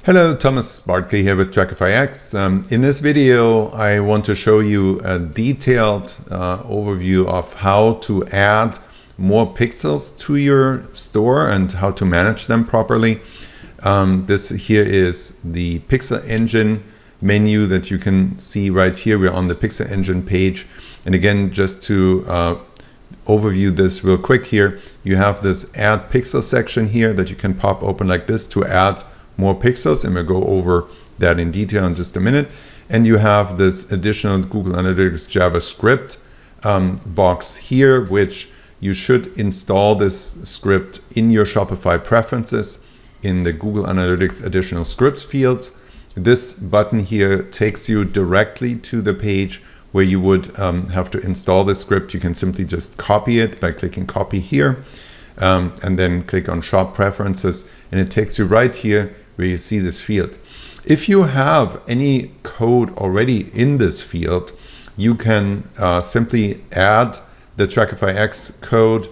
Hello, Thomas Bartke here with Trackify X. In this video, I want to show you a detailed overview of how to add more pixels to your store and how to manage them properly. This here is the Pixel Engine menu that you can see right here. We're on the Pixel Engine page. And again, just to overview this real quick here, you have this Add Pixel section here that you can pop open like this to add more pixels, and we'll go over that in detail in just a minute. And you have this additional Google Analytics JavaScript box here, which you should install this script in your Shopify preferences in the Google Analytics additional scripts fields. This button here takes you directly to the page where you would have to install the script. You can simply just copy it by clicking copy here and then click on shop preferences, and it takes you right here where you see this field. If you have any code already in this field, you can simply add the Trackify X code.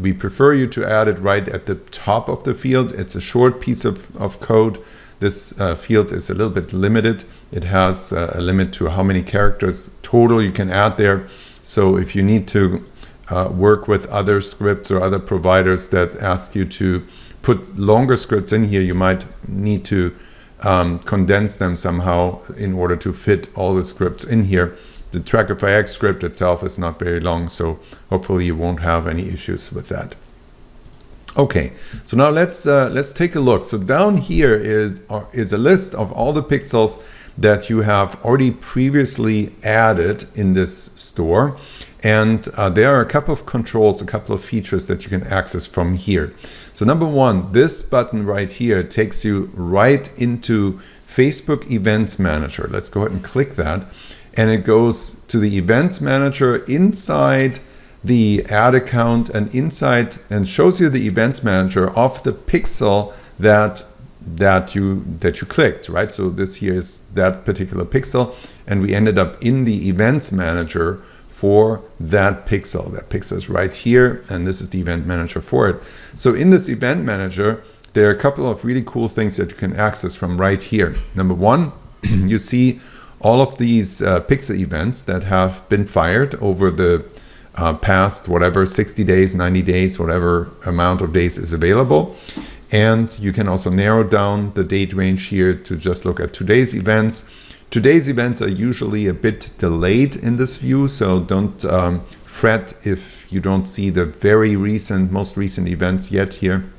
We prefer you to add it right at the top of the field. It's a short piece of code. This field is a little bit limited. It has a limit to how many characters total you can add there. So if you need to work with other scripts or other providers that ask you to put longer scripts in here, you might need to condense them somehow in order to fit all the scripts in here. The Trackify X script itself is not very long, so hopefully you won't have any issues with that. Okay, so now let's take a look. So down here is a list of all the pixels that you have already previously added in this store. And there are a couple of controls, a couple of features that you can access from here. So number one, this button right here takes you right into Facebook Events Manager. Let's go ahead and click that. And it goes to the Events Manager inside the ad account and inside, and shows you the Events Manager of the pixel that you clicked, right? So this here is that particular pixel, and we ended up in the Events Manager for that pixel. That pixel is right here, and this is the Event Manager for it. So in this Event Manager, there are a couple of really cool things that you can access from right here. Number one, you see all of these pixel events that have been fired over the past whatever 60 days, 90 days, whatever amount of days is available. And you can also narrow down the date range here to just look at today's events. Today's events are usually a bit delayed in this view, so don't fret if you don't see the very recent, most recent events yet here.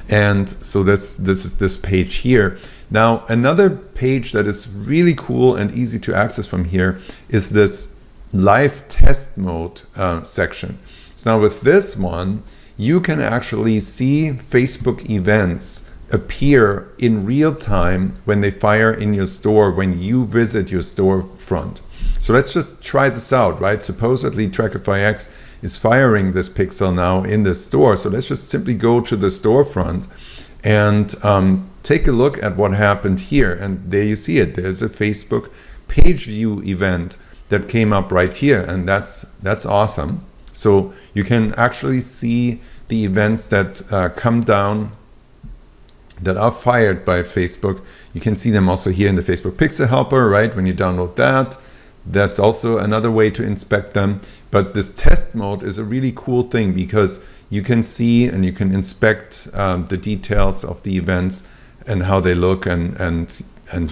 And so this is this page here. Now, another page that is really cool and easy to access from here is this live test mode section. So now with this one, you can actually see Facebook events appear in real time when they fire in your store, when you visit your storefront. So let's just try this out, right? Supposedly Trackify X is firing this pixel now in the store. So let's just simply go to the storefront and take a look at what happened here. And there you see it. There's a Facebook page view event that came up right here, and that's awesome. So you can actually see the events that come down that are fired by Facebook. You can see them also here in the Facebook Pixel Helper, right? When you download that, that's also another way to inspect them. But this test mode is a really cool thing because you can see and you can inspect the details of the events and how they look, and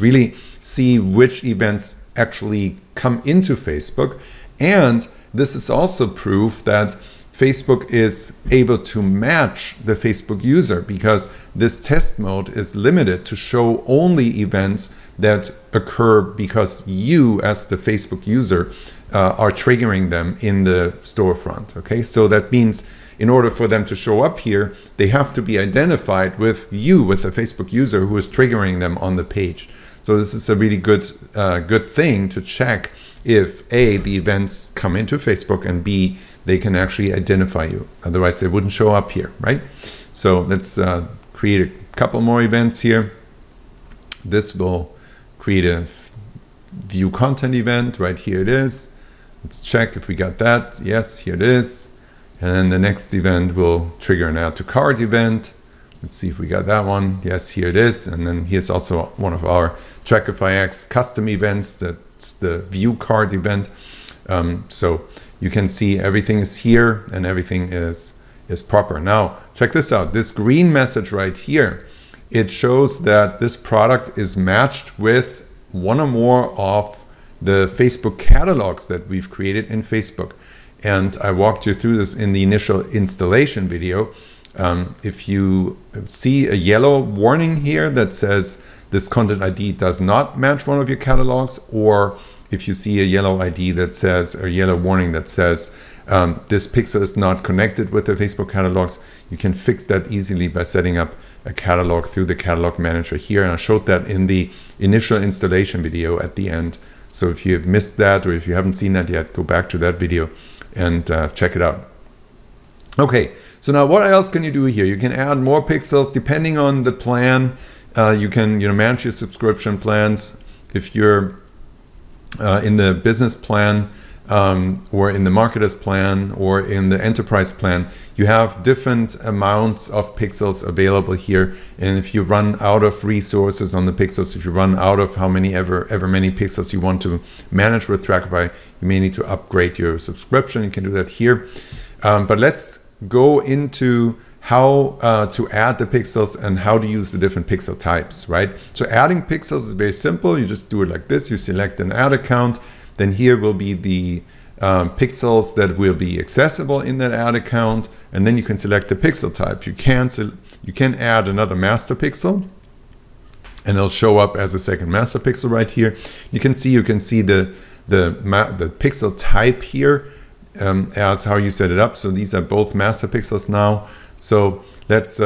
really see which events actually come into Facebook. And this is also proof that Facebook is able to match the Facebook user, because this test mode is limited to show only events that occur because you, as the Facebook user, are triggering them in the storefront. Okay, so that means in order for them to show up here, they have to be identified with you, with the Facebook user who is triggering them on the page. So this is a really good thing to check if A, the events come into Facebook, and B, they can actually identify you. Otherwise, they wouldn't show up here, right? So let's create a couple more events here. This will create a view content event. Right here it is. Let's check if we got that. Yes, here it is. And then the next event will trigger an add to cart event. Let's see if we got that one. Yes, here it is. And then here's also one of our Trackify X custom events. That's the view card event. So you can see everything is here and everything is proper. Now, check this out. This green message right here, it shows that this product is matched with one or more of the Facebook catalogs that we've created in Facebook. And I walked you through this in the initial installation video. If you see a yellow warning here that says this content ID does not match one of your catalogs, or if you see a yellow ID that says, or yellow warning that says this pixel is not connected with the Facebook catalogs, you can fix that easily by setting up a catalog through the catalog manager here. And I showed that in the initial installation video at the end. So if you have missed that, or if you haven't seen that yet, go back to that video and check it out. Okay, so now what else can you do here? You can add more pixels depending on the plan. You can manage your subscription plans. If you're in the business plan, or in the marketer's plan, or in the enterprise plan, you have different amounts of pixels available here. And if you run out of resources on the pixels, if you run out of how many ever many pixels you want to manage with Trackify, you may need to upgrade your subscription. You can do that here. But let's go into how to add the pixels and how to use the different pixel types, right? So adding pixels is very simple. You just do it like this. You select an ad account. Then here will be the pixels that will be accessible in that ad account. And then you can select the pixel type. You can add another master pixel, and it'll show up as a second master pixel right here. You can see the pixel type here as how you set it up. So these are both master pixels now. So let's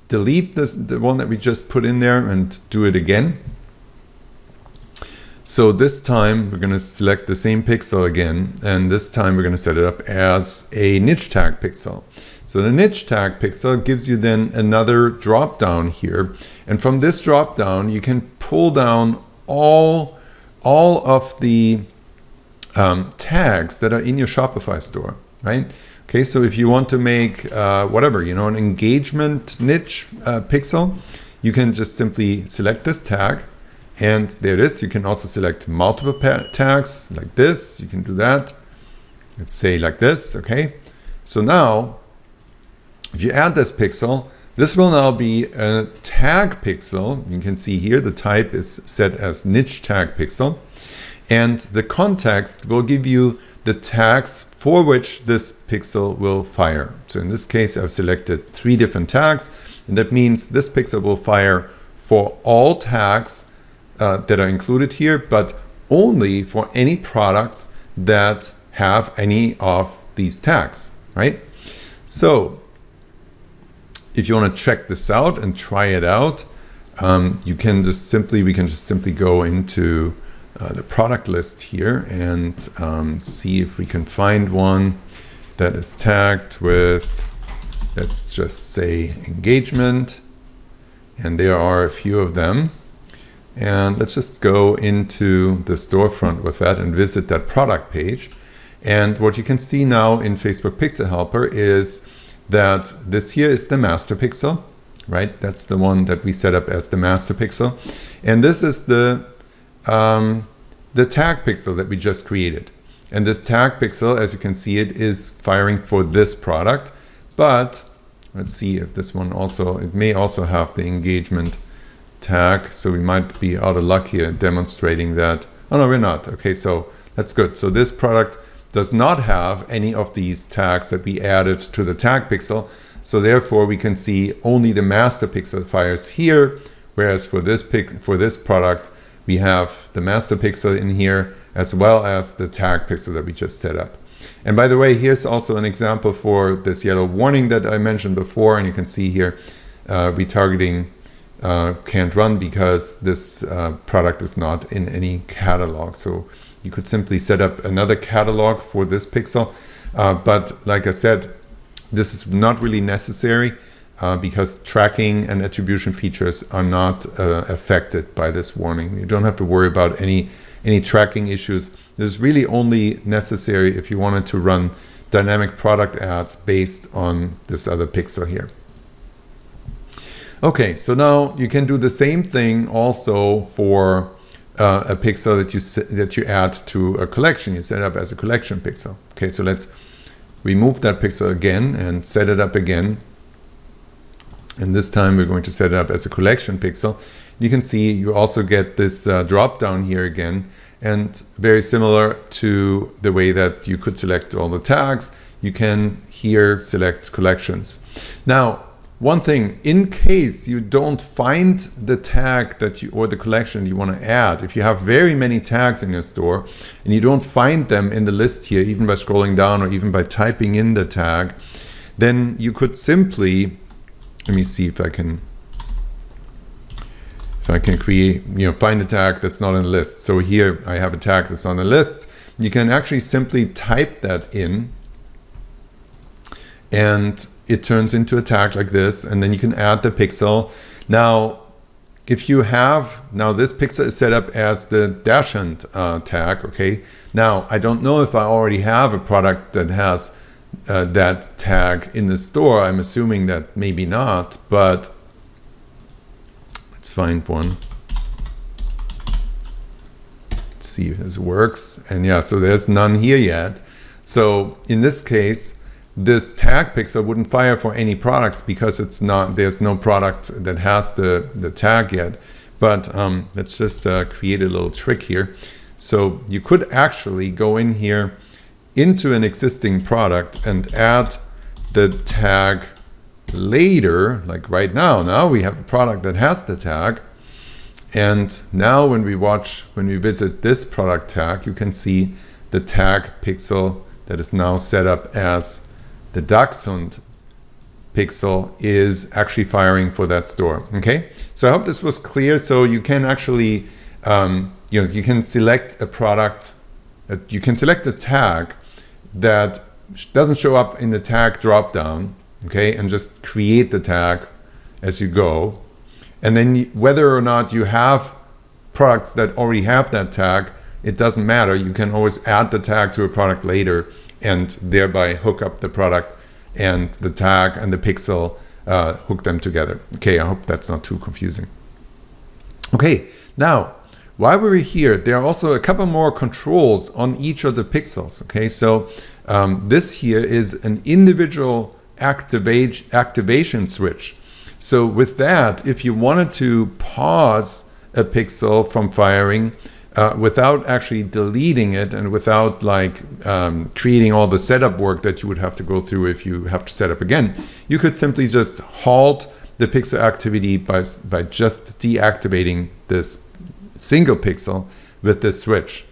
delete the one that we just put in there and do it again. So this time we're going to select the same pixel again, and this time we're going to set it up as a niche tag pixel. So the niche tag pixel gives you then another drop down here, and from this drop down you can pull down all of the tags that are in your Shopify store, right? Okay, so if you want to make whatever, an engagement niche pixel, you can just simply select this tag. And there it is. You can also select multiple tags like this. You can do that. Let's say like this. Okay. So now, if you add this pixel, this will now be a tag pixel. You can see here the type is set as niche tag pixel. And the context will give you the tags for which this pixel will fire. So in this case, I've selected 3 different tags. And that means this pixel will fire for all tags that are included here, but only for any products that have any of these tags, right? So if you want to check this out and try it out, we can just simply go into the product list here and see if we can find one that is tagged with, let's just say, engagement. And there are a few of them. And let's just go into the storefront with that and visit that product page. And what you can see now in Facebook Pixel Helper is that this here is the master pixel, right? That's the one that we set up as the master pixel. And this is the tag pixel that we just created. And this tag pixel, as you can see, it is firing for this product. But let's see if this one also, it may also have the engagement tag, so we might be out of luck here demonstrating that. Oh no, we're not. Okay, so that's good. So this product does not have any of these tags that we added to the tag pixel, so therefore we can see only the master pixel fires here, whereas for this product we have the master pixel in here as well as the tag pixel that we just set up. And by the way, here's also an example for this yellow warning that I mentioned before, and you can see here retargeting can't run because this product is not in any catalog. So you could simply set up another catalog for this pixel. But like I said, this is not really necessary because tracking and attribution features are not affected by this warning. You don't have to worry about any tracking issues. This is really only necessary if you wanted to run dynamic product ads based on this other pixel here. Okay, so now you can do the same thing also for a pixel that you add to a collection. You set up as a collection pixel. Okay, so let's remove that pixel again and set it up again. And this time we're going to set it up as a collection pixel. You can see you also get this drop down here again, and very similar to the way that you could select all the tags, you can here select collections. Now, one thing, in case you don't find the tag that you, or the collection you want to add, if you have very many tags in your store and you don't find them in the list here, even by scrolling down or even by typing in the tag, then you could simply, let me see if I can create, find a tag that's not in the list. So here I have a tag that's on the list. You can actually simply type that in, and it turns into a tag like this, and then you can add the pixel. Now, if you have, now this pixel is set up as the dachshund tag, okay? Now, I don't know if I already have a product that has that tag in the store. I'm assuming that maybe not, but let's find one. Let's see if this works. And yeah, so there's none here yet. So in this case, this tag pixel wouldn't fire for any products because it's not, there's no product that has the tag yet. But let's just create a little trick here. So you could actually go in here into an existing product and add the tag later, like right now. Now we have a product that has the tag. And now when we visit this product tag, you can see the tag pixel that is now set up as the Dachshund pixel is actually firing for that store. Okay, so I hope this was clear. So you can actually, you can select a product, you can select a tag that doesn't show up in the tag dropdown, okay, and just create the tag as you go. And then whether or not you have products that already have that tag, it doesn't matter. You can always add the tag to a product later and thereby hook up the product and the tag and the pixel, hook them together. Okay, I hope that's not too confusing. Okay, now, while we're here, there are also a couple more controls on each of the pixels. Okay, so this here is an individual activation switch. So with that, if you wanted to pause a pixel from firing, without actually deleting it and without like creating all the setup work that you would have to go through if you have to set up again, you could simply just halt the pixel activity by just deactivating this single pixel with this switch.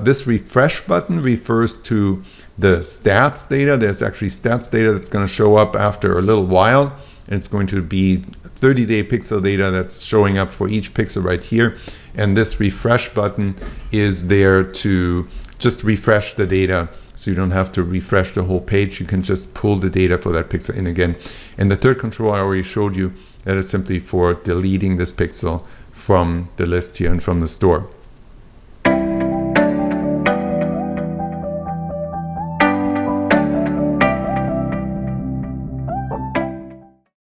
This refresh button refers to the stats data. There's actually stats data that's going to show up after a little while, and it's going to be 30-day pixel data that's showing up for each pixel right here. And this refresh button is there to just refresh the data, so you don't have to refresh the whole page. You can just pull the data for that pixel in again. And the third control I already showed you, that is simply for deleting this pixel from the list here and from the store.